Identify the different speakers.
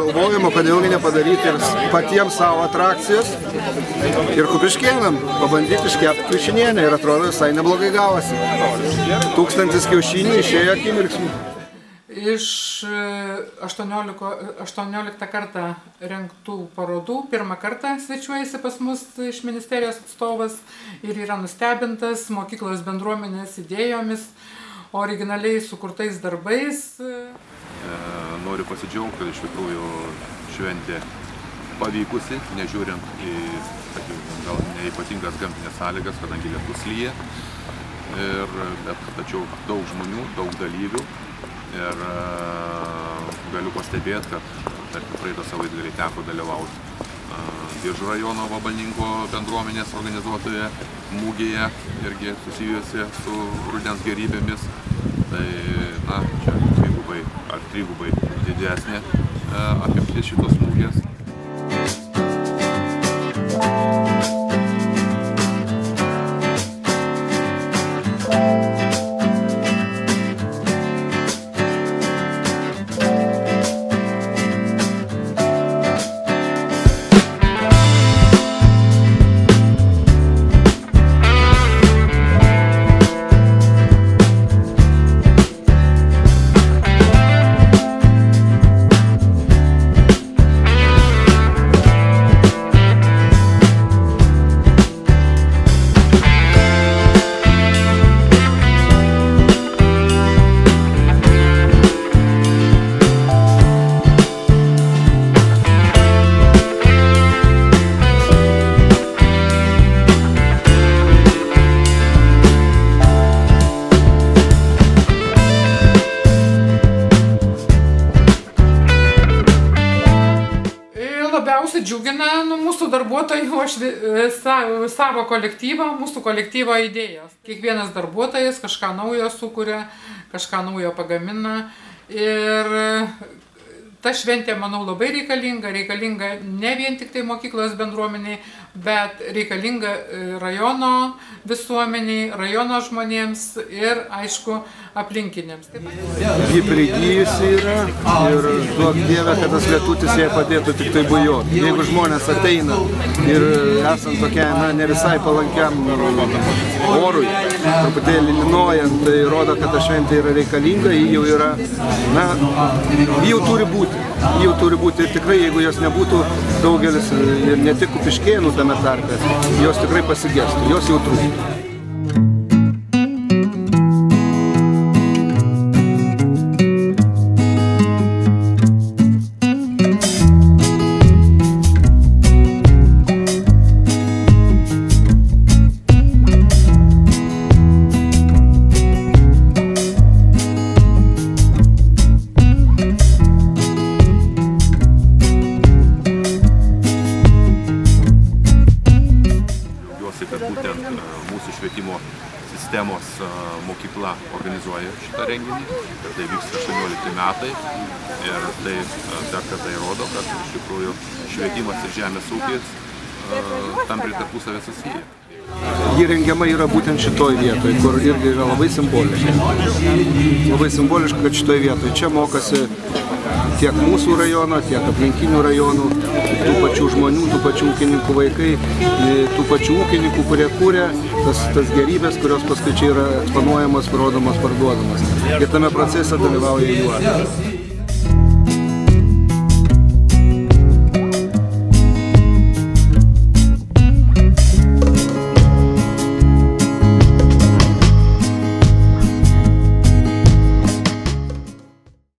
Speaker 1: galvojimo, kodėl nepadaryti ir patiems savo atrakcijos ir kupiškėnam pabandyti iškepti kiaušinienę ir atrodo visai neblogai gavosi. 1000 kiaušinių išėjo akimirksniu.
Speaker 2: Iš 18 kartą rengtų parodų pirmą kartą svečiuojasi pas mus iš ministerijos atstovas ir yra nustebintas mokyklos bendruomenės idėjomis, originaliai sukurtais darbais.
Speaker 3: Noriu pasidžiaugti, kad iš tikrųjų šventė pavykusi, nežiūrint į gal neypatingas gamtinės sąlygas, kadangi lietus lyja. Tačiau daug žmonių, daug dalyvių. Ir galiu pastebėti, kad praeitą savaitgalį teko dalyvauti Biržų rajono Vabalninko bendruomenės organizuotoje mūgėje, irgi susijusi su rudens gėrybėmis. Tai, na, čia dvigubai ar trigubai didesnė apimtis šitos mūgės.
Speaker 2: Labiausiai džiugina mūsų darbuotojų, savo kolektyvą, mūsų kolektyvo idėjas. Kiekvienas darbuotojas kažką naujo sukuria, kažką naujo pagamina ir ta šventė, manau, labai reikalinga ne vien tik tai mokyklos bendruomeniai, bet reikalinga rajono visuomeniai, rajono žmonėms ir, aišku, aplinkiniams.
Speaker 1: Ji prigijusi yra ir duok Dieve, kad tas lietutis jai padėtų tik tai bujoti. Jeigu žmonės ateina ir esant tokia, ne visai palankiam orui, truputėlį linojant, tai rodo, kad ta šventė yra reikalinga, ji jau yra, ji jau turi būti. Ji jau turi būti ir tikrai, jeigu jos nebūtų, daugelis ir ne tik kupiškėnų tame tarpe, jos tikrai pasigestų, jos jau trūktų.
Speaker 3: Kad būtent mūsų švietimo sistemos mokykla organizuoja šitą renginį, kad tai vyksta 18 metai ir tai dar kartą įrodo, kad iš tikrųjų švietimas ir žemės ūkis tampriai tarpusavy susiję.
Speaker 1: Ji rengiama yra būtent šitoj vietoj, kur irgi yra labai simboliška. Labai simboliška, kad šitoj vietoj čia mokosi tiek mūsų rajono, tiek aplinkinių rajonų, tų pačių žmonių, tų pačių ūkininkų vaikai, tų pačių ūkininkų, kurie kūrė tas gerybės, kurios paskui čia yra eksponuojamos, rodomos, parduodamos. Ir tame procese dalyvauja jų.